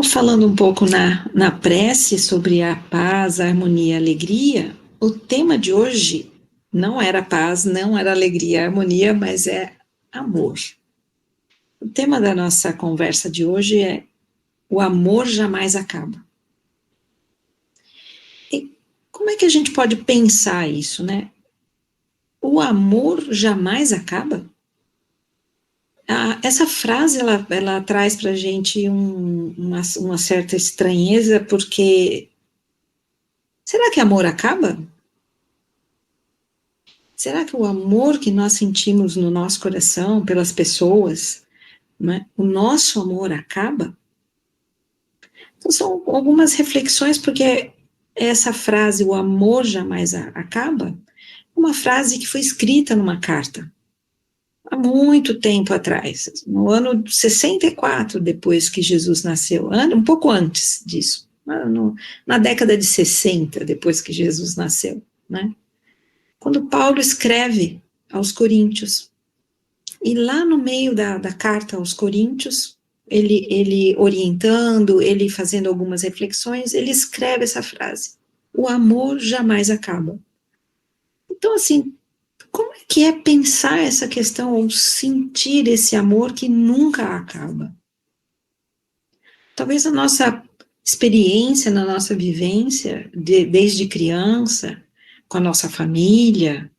Então, falando um pouco na prece sobre a paz, a harmonia e a alegria, o tema de hoje não era paz, não era alegria, harmonia, mas é amor. O tema da nossa conversa de hoje é o amor jamais acaba. E como é que a gente pode pensar isso, né? O amor jamais acaba? Essa frase, ela traz para a gente uma certa estranheza, porque será que amor acaba? Será que o amor que nós sentimos no nosso coração pelas pessoas, né, o nosso amor acaba? Então, são algumas reflexões, porque essa frase, o amor jamais acaba, uma frase que foi escrita numa carta, há muito tempo atrás, no ano 64, depois que Jesus nasceu, um pouco antes disso, na década de 60, depois que Jesus nasceu, né? Quando Paulo escreve aos Coríntios, e lá no meio da carta aos Coríntios, ele orientando, ele fazendo algumas reflexões, ele escreve essa frase: o amor jamais acaba. Então, assim, como é que é pensar essa questão, ou sentir esse amor que nunca acaba? Talvez a nossa experiência, na nossa vivência, desde criança, com a nossa família,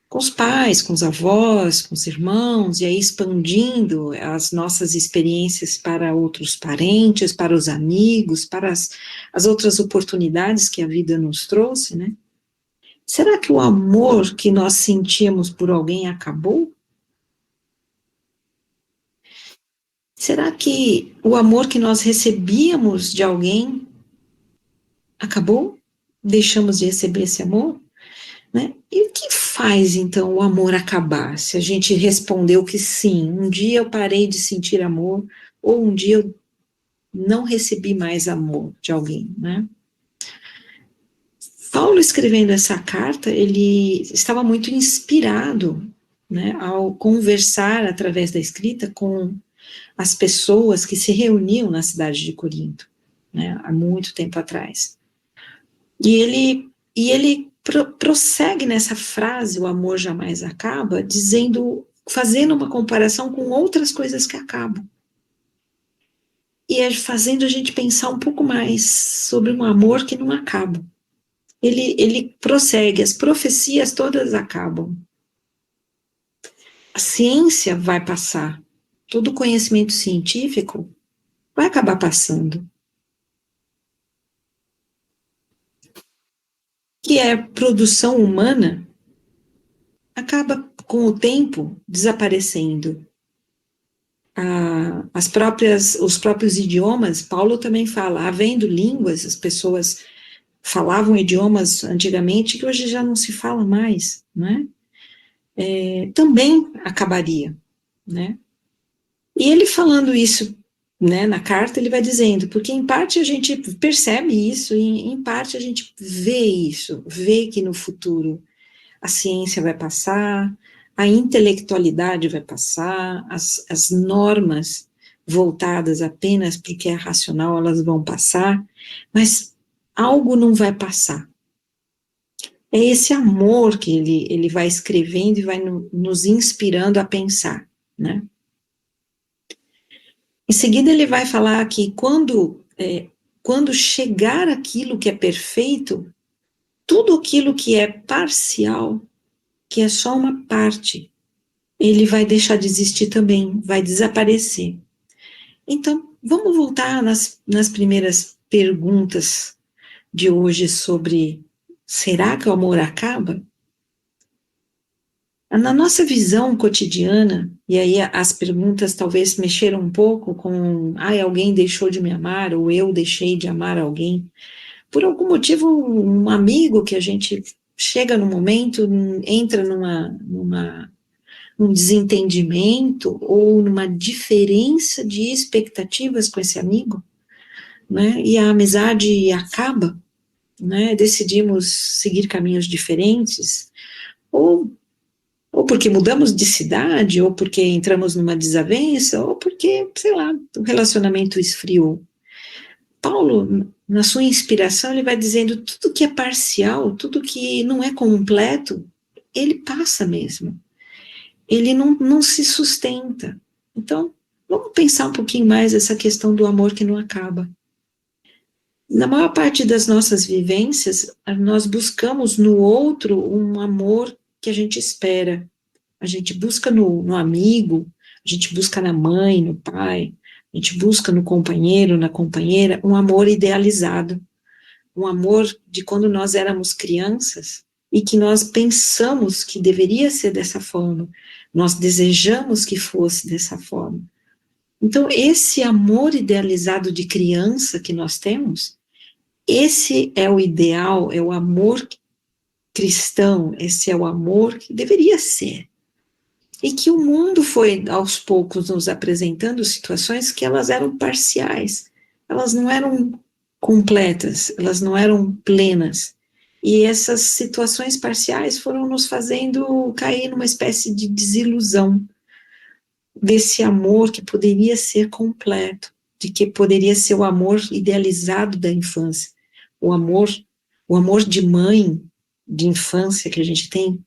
com os pais, com os avós, com os irmãos, e aí expandindo as nossas experiências para outros parentes, para os amigos, para as outras oportunidades que a vida nos trouxe, né? Será que o amor que nós sentíamos por alguém acabou? Será que o amor que nós recebíamos de alguém acabou? Deixamos de receber esse amor? Né? E o que faz, então, o amor acabar? Se a gente respondeu que sim, um dia eu parei de sentir amor, ou um dia eu não recebi mais amor de alguém, né? Paulo, escrevendo essa carta, ele estava muito inspirado, né, ao conversar através da escrita com as pessoas que se reuniam na cidade de Corinto, né, há muito tempo atrás. E ele prossegue nessa frase, o amor jamais acaba, dizendo, fazendo uma comparação com outras coisas que acabam. E é fazendo a gente pensar um pouco mais sobre um amor que não acaba. Ele prossegue, as profecias todas acabam. A ciência vai passar, todo conhecimento científico vai acabar passando. Que é produção humana, acaba com o tempo desaparecendo. Os próprios idiomas, Paulo também fala, havendo línguas, as pessoas falavam idiomas antigamente que hoje já não se fala mais, né? Também acabaria, né? E ele falando isso, né, na carta, ele vai dizendo, porque em parte a gente percebe isso, e em parte a gente vê isso, vê que no futuro a ciência vai passar, a intelectualidade vai passar, as normas voltadas apenas para o que é racional, elas vão passar, mas algo não vai passar. É esse amor que ele vai escrevendo e vai nos inspirando a pensar, né? Em seguida ele vai falar que quando chegar aquilo que é perfeito, tudo aquilo que é parcial, que é só uma parte, ele vai deixar de existir também, vai desaparecer. Então, vamos voltar nas primeiras perguntas de hoje sobre será que o amor acaba? Na nossa visão cotidiana, e aí as perguntas talvez mexeram um pouco com, alguém deixou de me amar, ou eu deixei de amar alguém. Por algum motivo, um amigo que a gente chega no momento, entra num desentendimento ou numa diferença de expectativas com esse amigo, né? E a amizade acaba, né? Decidimos seguir caminhos diferentes, ou porque mudamos de cidade, ou porque entramos numa desavença, ou porque, sei lá, o relacionamento esfriou. Paulo, na sua inspiração, ele vai dizendo tudo que é parcial, tudo que não é completo, ele passa mesmo. Ele não se sustenta. Então, vamos pensar um pouquinho mais essa questão do amor que não acaba. Na maior parte das nossas vivências, nós buscamos no outro um amor que a gente espera. A gente busca no amigo, a gente busca na mãe, no pai, a gente busca no companheiro, na companheira, um amor idealizado, um amor de quando nós éramos crianças e que nós pensamos que deveria ser dessa forma, nós desejamos que fosse dessa forma. Então, esse amor idealizado de criança que nós temos, esse é o ideal, é o amor cristão, esse é o amor que deveria ser. E que o mundo foi, aos poucos, nos apresentando situações que elas eram parciais, elas não eram completas, elas não eram plenas. E essas situações parciais foram nos fazendo cair numa espécie de desilusão desse amor que poderia ser completo, de que poderia ser o amor idealizado da infância, o amor de mãe, de infância que a gente tem,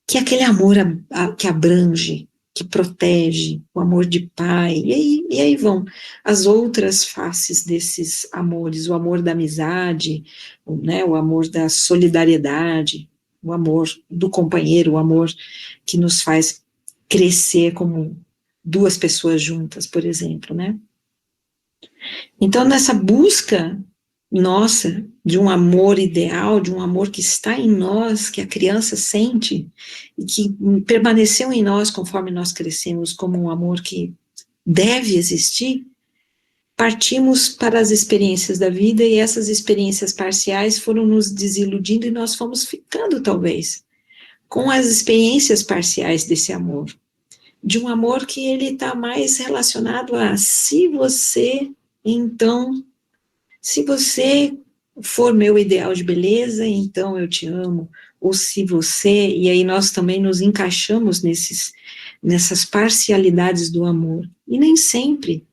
que é aquele amor que abrange, que protege, o amor de pai, e aí vão as outras faces desses amores, o amor da amizade, né, o amor da solidariedade, o amor do companheiro, o amor que nos faz crescer como duas pessoas juntas, por exemplo, né? Então, nessa busca nossa de um amor ideal, de um amor que está em nós, que a criança sente, e que permaneceu em nós conforme nós crescemos como um amor que deve existir, partimos para as experiências da vida e essas experiências parciais foram nos desiludindo e nós fomos ficando, talvez, com as experiências parciais desse amor. De um amor que ele está mais relacionado a se você, então, se você for meu ideal de beleza, então eu te amo, ou se você, e aí nós também nos encaixamos nessas parcialidades do amor, e nem sempre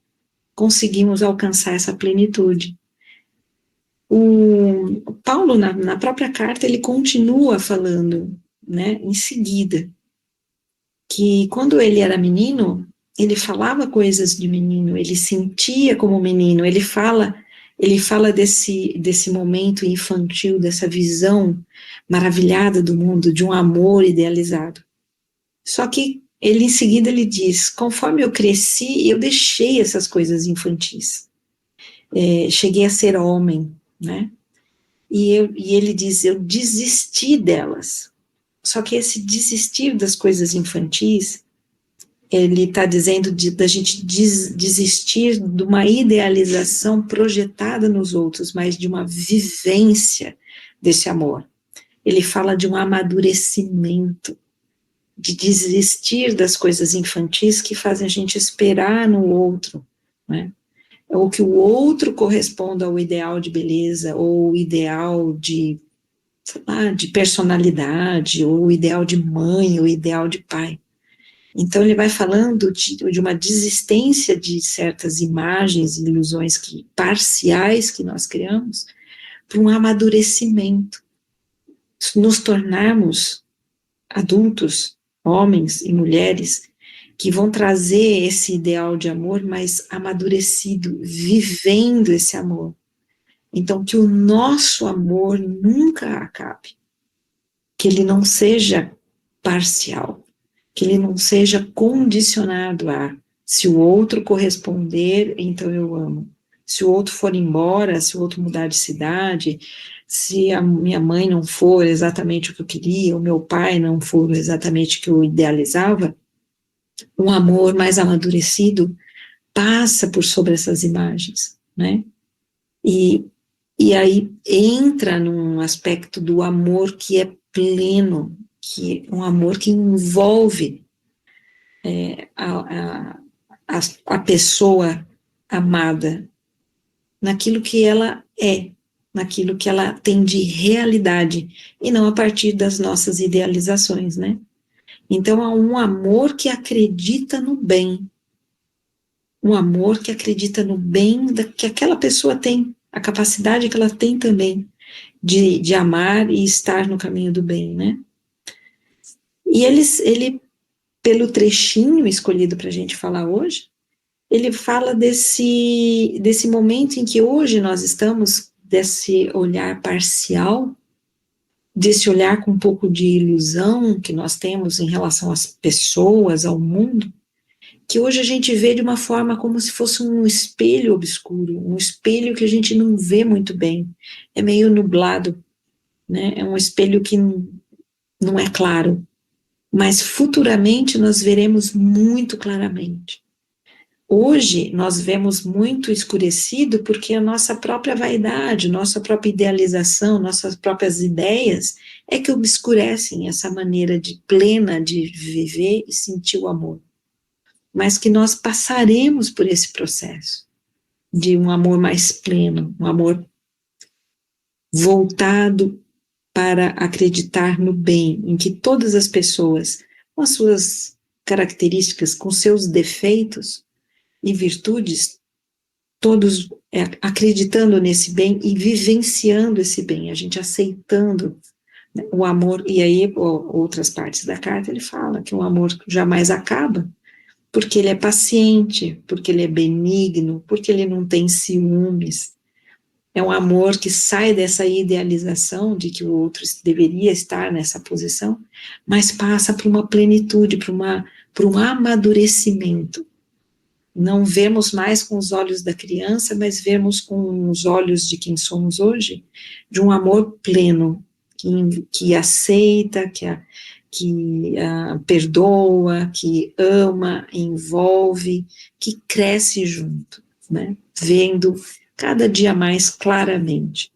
conseguimos alcançar essa plenitude. O Paulo, na própria carta, ele continua falando, né, em seguida, que quando ele era menino, ele falava coisas de menino, ele sentia como menino, ele fala desse momento infantil, dessa visão maravilhada do mundo, de um amor idealizado. Só que ele, em seguida, ele diz, conforme eu cresci, eu deixei essas coisas infantis. Cheguei a ser homem, né? E ele diz, eu desisti delas. Só que esse desistir das coisas infantis, ele está dizendo da gente desistir de uma idealização projetada nos outros, mas de uma vivência desse amor. Ele fala de um amadurecimento, de desistir das coisas infantis que fazem a gente esperar no outro, né? Ou que o outro corresponda ao ideal de beleza, ou o ideal de, sei lá, de personalidade, ou o ideal de mãe, ou o ideal de pai. Então ele vai falando de uma desistência de certas imagens e ilusões parciais que nós criamos, para um amadurecimento, nos tornarmos adultos, homens e mulheres, que vão trazer esse ideal de amor mais amadurecido, vivendo esse amor. Então, que o nosso amor nunca acabe, que ele não seja parcial, que ele não seja condicionado a, se o outro corresponder, então eu amo. Se o outro for embora, se o outro mudar de cidade, se a minha mãe não for exatamente o que eu queria, o meu pai não for exatamente o que eu idealizava, um amor mais amadurecido passa por sobre essas imagens, né? E aí entra num aspecto do amor que é pleno, que é um amor que envolve a pessoa amada naquilo que ela é, naquilo que ela tem de realidade, e não a partir das nossas idealizações, né? Então, há um amor que acredita no bem, um amor que acredita no bem que aquela pessoa tem, a capacidade que ela tem também de amar e estar no caminho do bem, né? E ele pelo trechinho escolhido para a gente falar hoje, ele fala desse momento em que hoje nós estamos, desse olhar parcial, desse olhar com um pouco de ilusão que nós temos em relação às pessoas, ao mundo, que hoje a gente vê de uma forma como se fosse um espelho obscuro, um espelho que a gente não vê muito bem, é meio nublado, né? É um espelho que não é claro, mas futuramente nós veremos muito claramente. Hoje nós vemos muito escurecido porque a nossa própria vaidade, nossa própria idealização, nossas próprias ideias é que obscurecem essa maneira de plena de viver e sentir o amor. Mas que nós passaremos por esse processo de um amor mais pleno, um amor voltado para acreditar no bem, em que todas as pessoas, com as suas características, com seus defeitos e virtudes, todos acreditando nesse bem e vivenciando esse bem, a gente aceitando, né, o amor. E aí, outras partes da carta, ele fala que o amor jamais acaba, porque ele é paciente, porque ele é benigno, porque ele não tem ciúmes. É um amor que sai dessa idealização de que o outro deveria estar nessa posição, mas passa por uma plenitude, por um amadurecimento. Não vemos mais com os olhos da criança, mas vemos com os olhos de quem somos hoje, de um amor pleno, que aceita, que perdoa, que ama, envolve, que cresce junto, né? Vendo cada dia mais claramente,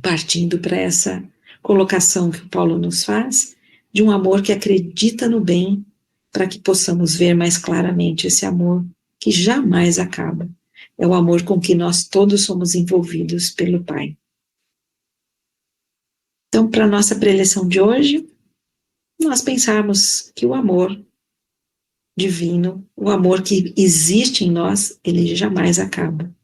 partindo para essa colocação que o Paulo nos faz, de um amor que acredita no bem, para que possamos ver mais claramente esse amor que jamais acaba. É o amor com que nós todos somos envolvidos pelo Pai. Então, para a nossa preleção de hoje, nós pensarmos que o amor divino, o amor que existe em nós, ele jamais acaba.